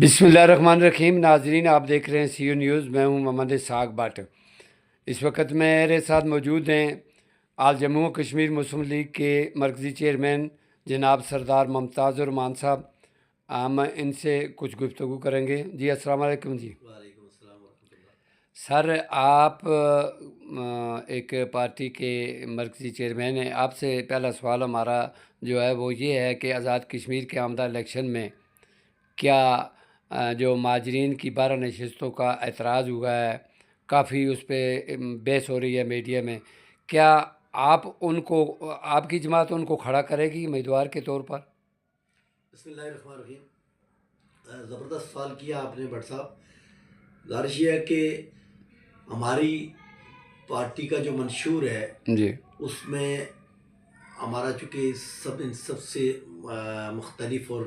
بسم اللہ الرحمن الرحیم۔ ناظرین، آپ دیکھ رہے ہیں سی او نیوز۔ میں ہوں محمد اسحاق بٹ۔ اس وقت میرے ساتھ موجود ہیں آل جموں و کشمیر مسلم لیگ کے مرکزی چیئرمین جناب سردار ممتاز الرحمان صاحب۔ ہم ان سے کچھ گفتگو کریں گے۔ جی السلام علیکم۔ جی وعلیکم السلام ورحمۃ اللہ۔ سر، آپ ایک پارٹی کے مرکزی چیئرمین ہیں۔ آپ سے پہلا سوال ہمارا جو ہے وہ یہ ہے کہ آزاد کشمیر کے آمدہ الیکشن میں کیا جو مہاجرین کی 12 نشستوں کا اعتراض ہوا ہے، کافی اس پہ بحث ہو رہی ہے میڈیا میں، کیا آپ آپ کی جماعت ان کو کھڑا کرے گی امیدوار کے طور پر؟ بسم اللہ الرحمن الرحیم۔ زبردست سوال کیا آپ نے بٹ صاحب۔ گزارش یہ ہے کہ ہماری پارٹی کا جو منشور ہے جی، اس میں ہمارا چونکہ ان سب سے مختلف اور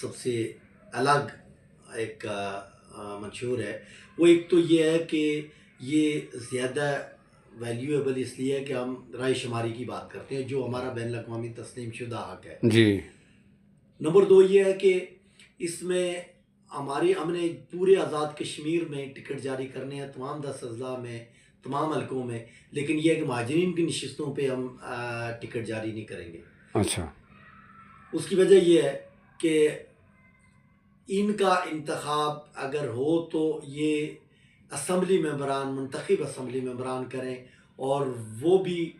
سب سے الگ ایک منشور ہے، وہ ایک تو یہ ہے کہ یہ زیادہ ویلیویبل اس لیے ہے کہ ہم رائے شماری کی بات کرتے ہیں جو ہمارا بین الاقوامی تسلیم شدہ حق ہے۔ جی، نمبر 2 یہ ہے کہ اس میں ہم نے پورے آزاد کشمیر میں ٹکٹ جاری کرنے ہیں، تمام 10 اضلاع میں، تمام حلقوں میں، لیکن یہ ہے کہ مہاجرین کی نشستوں پہ ہم ٹکٹ جاری نہیں کریں گے۔ اچھا۔ اس کی وجہ یہ ہے کہ ان کا انتخاب اگر ہو تو یہ اسمبلی ممبران، منتخب اسمبلی ممبران کریں، اور وہ بھی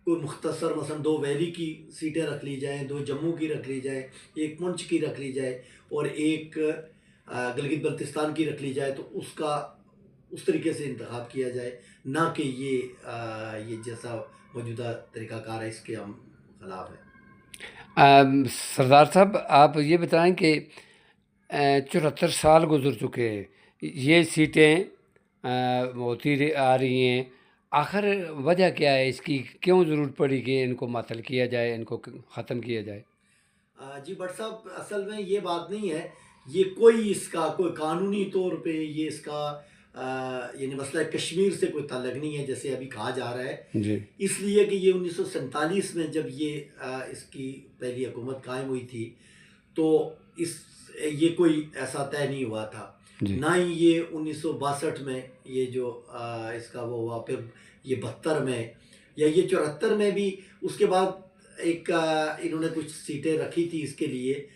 کوئی مختصر مثلا 2 ویلی کی سیٹیں رکھ لی جائیں، 2 جموں کی رکھ لی جائیں، 1 پونچھ کی رکھ لی جائے اور 1 گلگت بلتستان کی رکھ لی جائے، تو اس کا اس طریقے سے انتخاب کیا جائے، نہ کہ یہ جیسا موجودہ طریقہ کار ہے اس کے ہم خلاف ہیں۔ سردار صاحب، آپ یہ بتائیں کہ 74 سال گزر چکے ہیں، یہ سیٹیں ہوتی آ رہی ہیں، آخر وجہ کیا ہے اس کی؟ کیوں ضرورت پڑی کہ ان کو معطل کیا جائے، ان کو ختم کیا جائے؟ جی بٹ صاحب، اصل میں یہ بات نہیں ہے، یہ کوئی اس کا کوئی قانونی طور پہ یہ اس کا یعنی مسئلہ کشمیر سے کوئی تعلق نہیں ہے جیسے ابھی کہا جا رہا ہے۔ جی، اس لیے کہ یہ 1947 میں جب اس کی پہلی حکومت قائم ہوئی تھی تو یہ کوئی ایسا طے نہیں ہوا تھا، جی، نہ ہی یہ 1962 میں یہ جو اس کا وہ ہوا، پھر یہ 72 میں یا یہ 74 میں بھی اس کے بعد ایک انہوں نے کچھ سیٹیں رکھی تھی اس کے لیے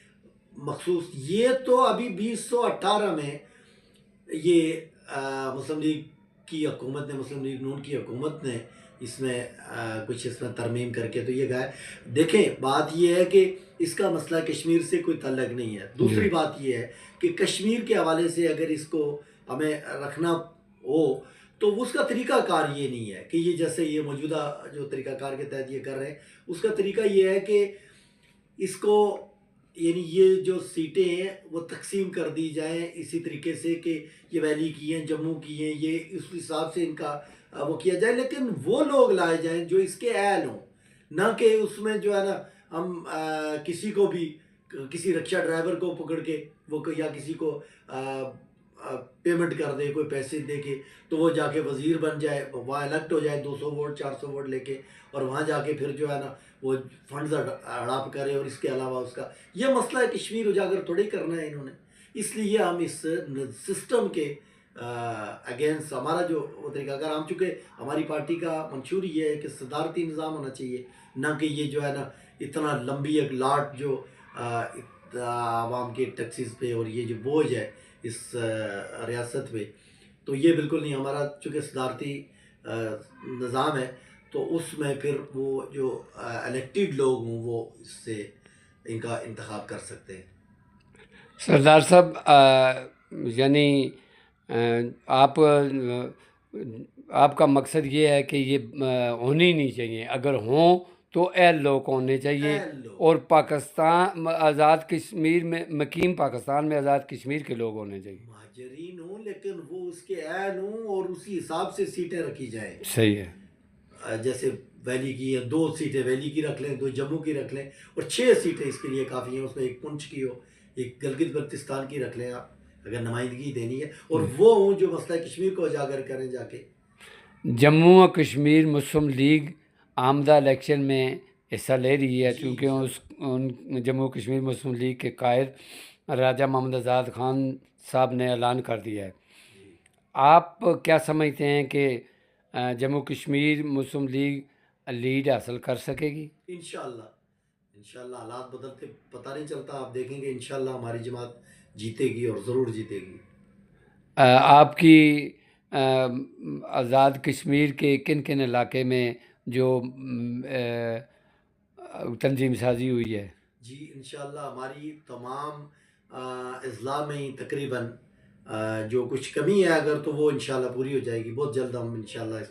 مخصوص۔ یہ تو ابھی 2018 میں یہ مسلم لیگ کی حکومت نے، مسلم لیگ نون کی حکومت نے اس میں کچھ اس میں ترمیم کر کے تو یہ گئے۔ دیکھیں، بات یہ ہے کہ اس کا مسئلہ کشمیر سے کوئی تعلق نہیں ہے۔ دوسری بات یہ ہے کہ کشمیر کے حوالے سے اگر اس کو ہمیں رکھنا ہو تو اس کا طریقہ کار یہ نہیں ہے کہ یہ جیسے یہ موجودہ جو طریقہ کار کے تحت یہ کر رہے ہیں، اس کا طریقہ یہ ہے کہ اس کو یعنی یہ جو سیٹیں ہیں وہ تقسیم کر دی جائیں اسی طریقے سے کہ یہ ویلی کی ہیں، جموں کی ہیں، یہ اس حساب سے ان کا وہ کیا جائے، لیکن وہ لوگ لائے جائیں جو اس کے اہل ہوں، نہ کہ اس میں جو ہے نا ہم کسی کو بھی، کسی رکشہ ڈرائیور کو پکڑ کے وہ یا کسی کو پیمنٹ کر دے، کوئی پیسے دے کے، تو وہ جا کے وزیر بن جائے، وہاں الیکٹ ہو جائے 200 ووٹ 400 ووٹ لے کے، اور وہاں جا کے پھر جو ہے نا وہ فنڈز ہڑپ کرے، اور اس کے علاوہ اس کا یہ مسئلہ ہے کشمیر اجاگر تھوڑی کرنا ہے انہوں نے۔ اس لیے ہم اس سسٹم کے اگینسٹ ہمارا جو وہ طریقہ اگر ہم، چونکہ ہماری پارٹی کا منشور یہ ہے کہ صدارتی نظام ہونا چاہیے، نہ کہ یہ جو ہے نا اتنا لمبی ایک لاٹ جو عوام کے ٹیکسز پہ اور یہ جو بوجھ ہے اس ریاست پہ، تو یہ بالکل نہیں۔ ہمارا چونکہ صدارتی نظام ہے تو اس میں پھر وہ جو الیکٹڈ لوگ ہوں وہ اس سے ان کا انتخاب کر سکتے ہیں۔ سردار صاحب، یعنی آپ کا مقصد یہ ہے کہ یہ ہونی نہیں چاہیے، اگر ہوں تو اہل لوگ ہونے چاہیے، اور پاکستان آزاد کشمیر میں، مقیم پاکستان میں آزاد کشمیر کے لوگ ہونے چاہیے، مہاجرین ہوں لیکن وہ اس کے اہل ہوں، اور اسی حساب سے سیٹیں رکھی جائیں۔ صحیح ہے۔ جیسے ویلی کی ہے، 2 سیٹیں ویلی کی رکھ لیں، 2 جموں کی رکھ لیں، اور 6 سیٹیں اس کے لیے کافی ہیں، اس میں 1 پونچھ کی ہو، 1 گلگت بلتستان کی رکھ لیں آپ اگر نمائندگی دینی ہے، اور وہ ہوں جو مسئلہ کشمیر کو اجاگر کریں جا کے۔ جموں و کشمیر مسلم لیگ آمدہ الیکشن میں حصہ لے رہی ہے، چونکہ جموں و کشمیر مسلم لیگ کے قائد راجہ محمد آزاد خان صاحب نے اعلان کر دیا ہے۔ جی آپ کیا سمجھتے ہیں کہ جموں کشمیر مسلم لیگ لیڈ حاصل کر سکے گی؟ انشاءاللہ انشاءاللہ حالات بدلتے پتہ نہیں چلتا، آپ دیکھیں گے انشاءاللہ ہماری جماعت جیتے گی اور ضرور جیتے گی۔ آپ کی آزاد کشمیر کے کن کن علاقے میں جو تنظیم سازی ہوئی ہے؟ جی انشاءاللہ ہماری تمام اضلاع میں ہی تقریباً جو کچھ کمی ہے اگر تو وہ انشاءاللہ پوری ہو جائے گی، بہت جلد ہم انشاءاللہ اس